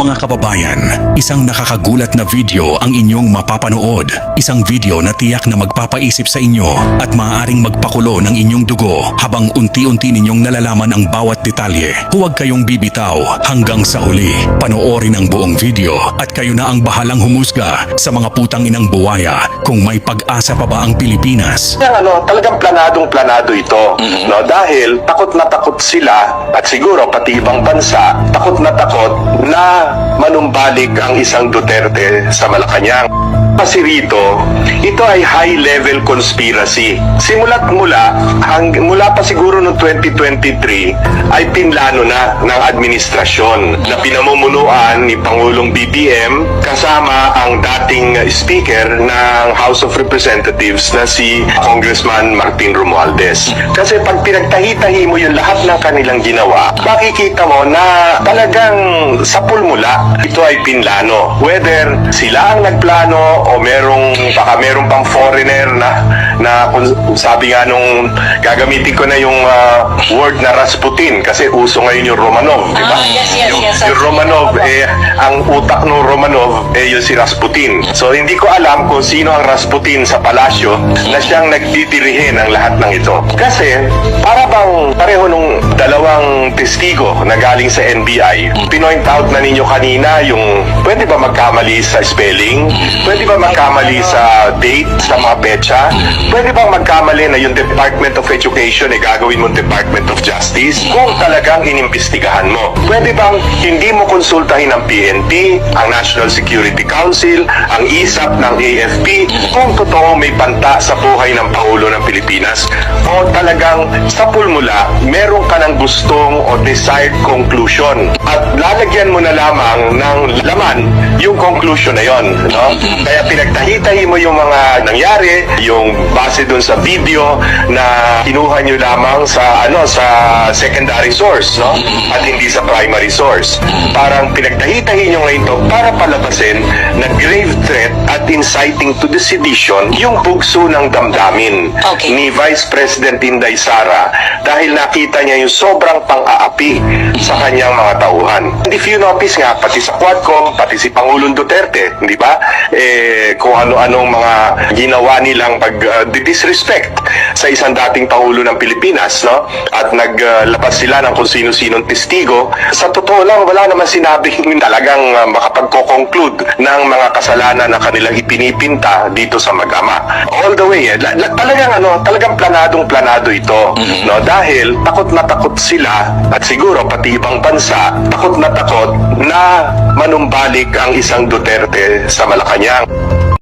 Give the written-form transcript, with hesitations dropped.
Mga kababayan, isang nakakagulat na video ang inyong mapapanood. Isang video na tiyak na magpapaisip sa inyo at maaaring magpakulo ng inyong dugo habang unti-unti ninyong nalalaman ang bawat detalye. Huwag kayong bibitaw hanggang sa huli. Panoorin ang buong video at kayo na ang bahalang humusga sa mga putang inang buwaya kung may pag-asa pa ba ang Pilipinas. Talagang planadong-planado ito. No? Dahil takot na takot sila at siguro pati ibang bansa takot na manumbalik ang isang Duterte sa Malacanang. Kasi rito, ito ay high-level conspiracy. Mula pa siguro noong 2023 ay pinlano na ng administrasyon na pinamumunuan ni Pangulong BBM kasama ang dating speaker ng House of Representatives na si Congressman Martin Romualdez. Kasi pag pinagtahi-tahi mo yung lahat ng kanilang ginawa, makikita mo na talagang sa pulmula ito ay pinlano. Whether sila ang nagplano o baka merong pang foreigner na kung sabi nga nung gagamitin ko na yung word na Rasputin kasi uso ngayon yung Romanov, di ba? Yung Romanov, ang utak ng Romanov yung si Rasputin. So hindi ko alam kung sino ang Rasputin sa palasyo na siyang nagdidirihin ang lahat ng ito. Kasi para bang pareho nung dalawang testigo na galing sa NBI, pinoint out na ninyo kanina yung pwede ba magkamali sa spelling? Pwede ba magkamali sa date, sa mga petsa? Pwede bang magkamali na yung Department of Education gagawin mo Department of Justice? Kung talagang inimbestigahan mo. Pwede bang hindi mo konsultahin ang PNP, ang National Security Council, ang ISAP ng AFP, kung totoo may panta sa buhay ng Pangulo ng Pilipinas? O talagang sa pulmula, meron ka ng gustong o desired conclusion at lalagyan mo na lamang ng laman yung conclusion na yon, no? Kaya pinagtahi-tahi mo yung mga nangyari, yung base dun sa video na kinuha nyo lamang sa secondary source, no? At hindi sa primary source. Parang pinagtahi-tahi nyo ngayon to para palabasin na grave threat at inciting to the sedition yung bugso ng damdamin ni Vice President Inday Sara dahil nakita niya yung sobrang pang-aapi sa kanyang mga tauhan. If you notice nga, pati sa Quadcom, pati si Pangulong Duterte, di ba? Kung ano-anong mga ginawa nilang disrespect sa isang dating Pangulo ng Pilipinas, no? At naglabas sila ng kung sino-sinong testigo. Sa totoo lang, wala naman sinabing talagang makapagko-conclude ng mga kasalanan na kanilang ipinipinta dito sa mag-ama. All the way, talagang planadong-planado ito, no? Dahil takot na takot sila at siguro pati ibang bansa takot na manumbalik ang isang Duterte sa Malacanang.